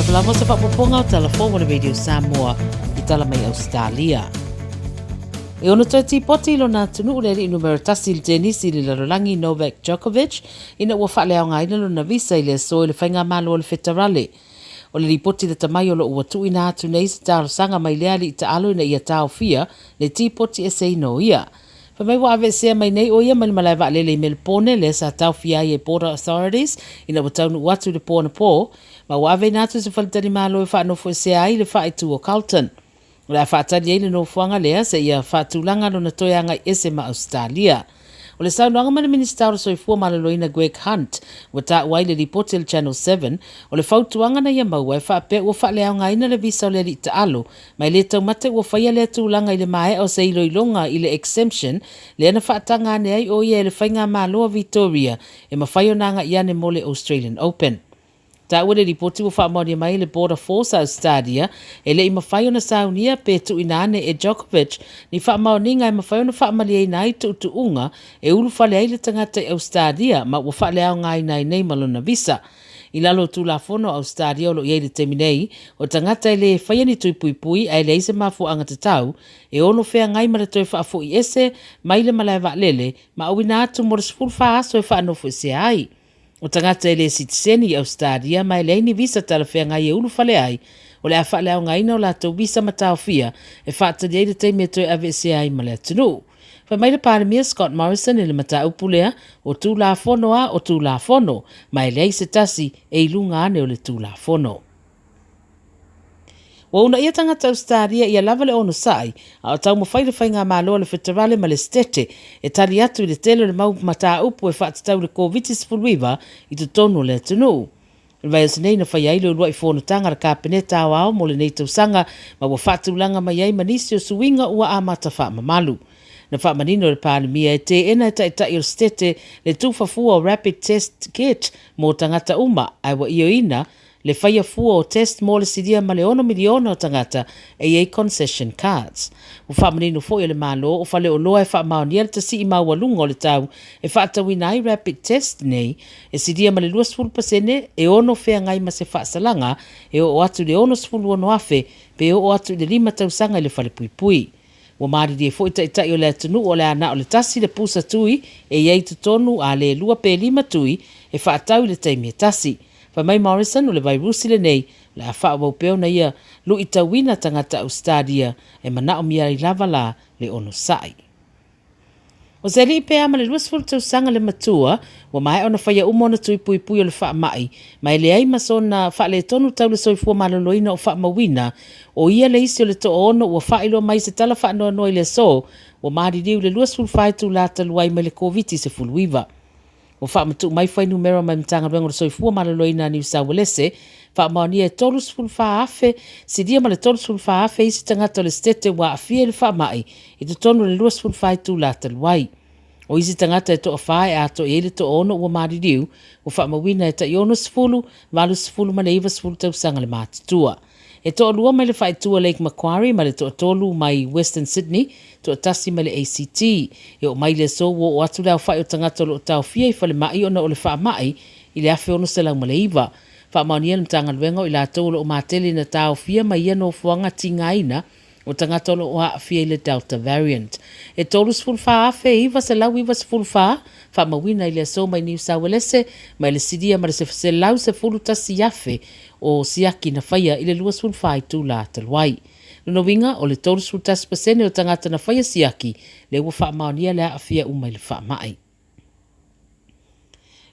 Malapalamo sa papupunga o telefon wala radio Samoa I tala mai Australia. E ono toi tipoti ilo na tunu uleri numero tasi il tenisi li larolangi Novak Djokovic ina ua whaalea o ngaina lo na visa ile so ile whainga malo o le whetarale. O le ripoti le tamai o lo ua tu ina atu nei sa taro sanga mai leali I ta alo ina ia tau fia le tipoti e se ino ia. Whamai wa ave sea mai nei o ia mali malai wa lele I Melbourne le sa tau fia I border authorities ina ua taunu watu le pōna pō ma wa ave natu se whalitani malo e whaanofo e sea ai le whaetu o Carlton. O le whaatari eile no fuanga lea se ia whaatulanga no na toianga ese ma Australia. O le saunoanga mana minister soifua malaloina Greg Hunt wa ta waile ripoti le Channel 7 o le fautuanga na ia maua e whaape ua whaaleaonga ina le visa o le li ta alo mai le tau mate ua whaia le tūlanga I le mae o se ilo ilonga I le exemption le ana whaatanga ane ai o ia e le whainga maloa Victoria e mawhaio nanga iane mo le Australian Open. Ta ua le ripoti ua whaamaunia mai le Border Force Australia e le I mawhaio na saunia pe tu inane e Djokovic ni whaamauninga e mawhaio na whaamalia ina I tu unga e ulu whale ai le tangata I Australia ma ua whale au ngai nei malona visa. I lalo tu la fono Australia o lo iei le teminei o tangata le whaia ni tui pui pui ai le ise mafu anga te tau e ono whea ngai mara toi whaafu I ese mai le malai lele ma awina atu mora sifuru wha aso e whaanofo e se ai. O tangata ele citizeni I Australia mai le ni visa talafea ngai e ulu whale ai o le a whale au ngai na o la tau visa matau fia e whaatari ei le teime toi ave se ai ma le atunu. Fa mai le paramia Scott Morrison e le mata upulea o tū la fono a o tū la fono mai le se tasi e ilunga ane o le tū la fono. Wa una ia tangata Australia ia lava le ono sai, a o tau mawhai le whainga māloa le whetarale ma le stete, e tali atu I le telo le mau mata upu e whaatatau le COVID-19 I te tonu le tunu. Vai as nei na whai ai le urua I whono tanga ra kāpeneta au au mo le nei tausanga, ma wa whaatulanga mai ai manisi o suinga ua amata wha mamalu. Na wha manino le pālimia e te ena e tai o stete le tūwhafua o rapid test kit mo tangata uma, ai wa io ina, le whaia fua o test mo le sidia ma le 1 miliona o tangata e ei concession cards. O whamanino fo I le malo o whale o loa e whaamaonia le tasi I mawalunga o le tau e whaatawina ai rapid test nei e sidia ma le 2% e ono whea ngai ma se whaasalanga e o atu le 1 ono afe pe o atu le 5 tausanga I le whale pui pui. Wa maari die fo itai o le atunu o le ana o le tasi le pusa tui e iei tutonu a le 2 pe 5 tui e whaatau le taimia tasi. Fa mai Morrison o le vairusi le nei, le a wha wau peo na ia lu I tawina tangata Australia e mana o mia I lava la le ono sai. O se li pe ama le luasful tau sanga le matua, wa mai ona whaia umona tui pui pui o le wha mai, mai le ai masona wha le tonu tau le soifua maloloina o wha mawina, o ia le isi o le to ono ua wha ilo mai se tala wha noa noi le so, wa maari riu le luasful whaitu la taluai mai le COVID se fuluiva. O wha matu mai whai numero mai mtanga rengo le soifua maloloina New South Wales, wha maonia e tolus ful wha afe, si dia ma le tolus ful wha afe isi tangata le stete wa afia le wha mai, I te tonu le luas ful whai tu la taluai. O isi tangata e to a whae a to e le to ono ua maari riu, o wha mawina e ta iono sifulu, malu sifulu ma le iwa sifulu tau sanga le mātitua. E to alua mai le whai tua Lake Macquarie ma le to tolu mai Western Sydney, to tasi mai le ACT. E o mai le so o atu leo whai o tangata lo tau fia I whale mai ona o le wha mai, I le afe ono se lau ma le iwa. Wha maunia le mtanga luenga o I la tau lo o mātele na tau fia mai ia no fuanga tingaina, o tangata lo o fia I le Delta variant. E tolu sifuru wha afe iwa se lau iwa sifuru wha mawina I le so mai New South Wales, mai le sidia ma le se lau se fulu tasi afe o siaki na whaia I le lua sifuru wha I tu la taluai. Nuno winga o le tolu sifuru tasi pasene o tangata na whaia siaki, le ua wha maonia le a fia umai le wha mai.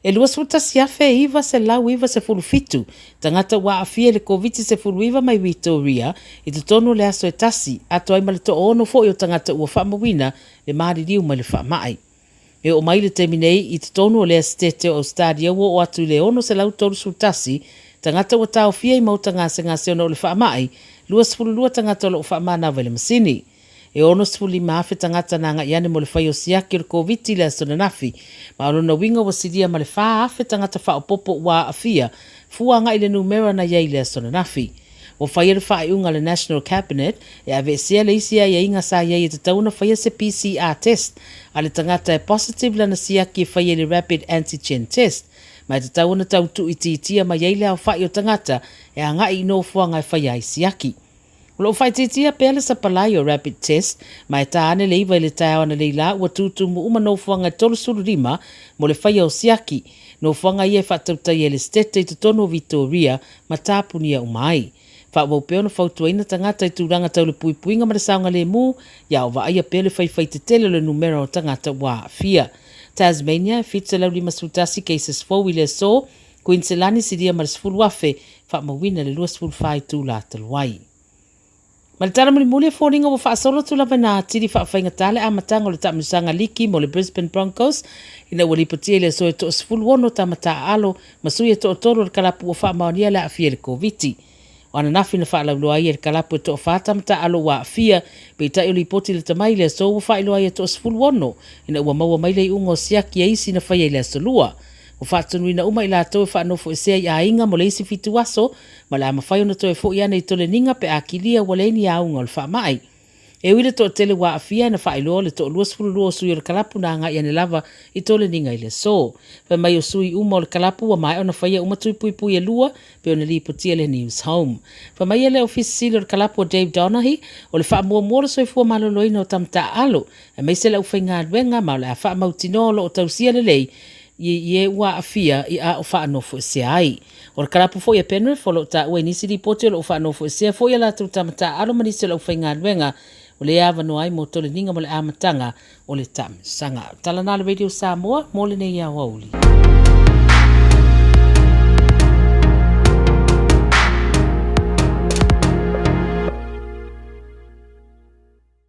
E lua sifuru tasi afe iwa se lau iwa se fulu fitu, tangata wa afia le COVID se fulu iwa mai Victoria, I te tonu le aso e tasi, ato ai ma le to ono fo I o tangata ua wha mawina le maari riu mai le wha mai. E o mai le teminei I te tonu o le stete o Australia ua o atu le ono se lau tolu sifuru tasi, tangata ua tau fia I mauta ngase ona o le wha mai, lua sifuru lua tangata o le wha mana vele masini. E ono sifuli maafe tangata na nga iane mo le whai o siaki o le COVID le asona nafi, ma ono na winga wa sidia ma le wha afe tangata wha o popo wa afia, fua nga ile numera na iei le asona nafi. O whai le wha unga le National Cabinet, e ave sia le isia ia inga sa iei e te tauna whai se PCR test, a le tangata e positive lana siaki e whai le rapid antigen test, mai te tau na tau tu ititia mai eile au whai o tangata e a ngai no fuanga e whai ai siaki. Lo whai titia pele sa palai o rapid test, mai ta ane leiva ile tau ana leila ua tutu mu uma no fuanga tolu suru rima mo le whai au siaki, no fuanga ia whatautai e le stete i te tono Victoria ma tāpunia umai. Whaau peo na whautuaina tangata i tūranga tau le puipuinga ma le saunga le mu, ia o vaia pele whai te tele le numero o tangata wā fia. Tasmania, fitsa lau lima sutasi cases 4 ile so, Queensland siria ma le sfulu afe, whaamawina le lua sfulu whai tū la taluai. Ma le tala muli e fōringa wa whaasolo tula na tiri whaafainga tale a matanga o le tamisanga liki mo le Brisbane Broncos, ina ua lipatia le so e to sfulu ono tamata alo, masui e to otoro le kalapu o whaamaonia le afia le COVID. O ana nafi na whaalauloa ia le kalapu e to whaatamata alo wa afia, pe tai o lipoti le tamai le so wa whaailoa ia to sfulu ono, ina ua maua mai le ungo siaki e isi na whaia le solua. O whaatunu ina uma ila tau e whaanofo e sea i a inga mo le isi fitu aso, ma le ama whai ona to e fo iana i tole ninga pe a kilia waleini a unga o le whaamai. E wile to tele wa afia na whaailoa le to lua sfulu lua sui o le kalapu na anga iane lava i tole ninga i le so. Pe mai o sui uma o le kalapu wa mai ona whaia uma tui pui pui e lua pe ona li potia le News Home. Pe mai ele ofisi sili o le kalapu o Dave Donaghy o le wha mua mua so i fua maloloina o tamta alo. E mai se le ufai ngā ruenga ma o le a wha mautinolo o tausia le lei ye wa afia i a o whaanofo e se ai. O le kalapu fo ia Penrith fo lo ta ue nisi li poti o lo whaanofo e se fo ia la tu tamata alo manisi o le ufai ngā ruenga o le ava no ai mo tole ninga mo le amatanga o le tam sanga. Talanala Radio Samoa, mo le nei au auli.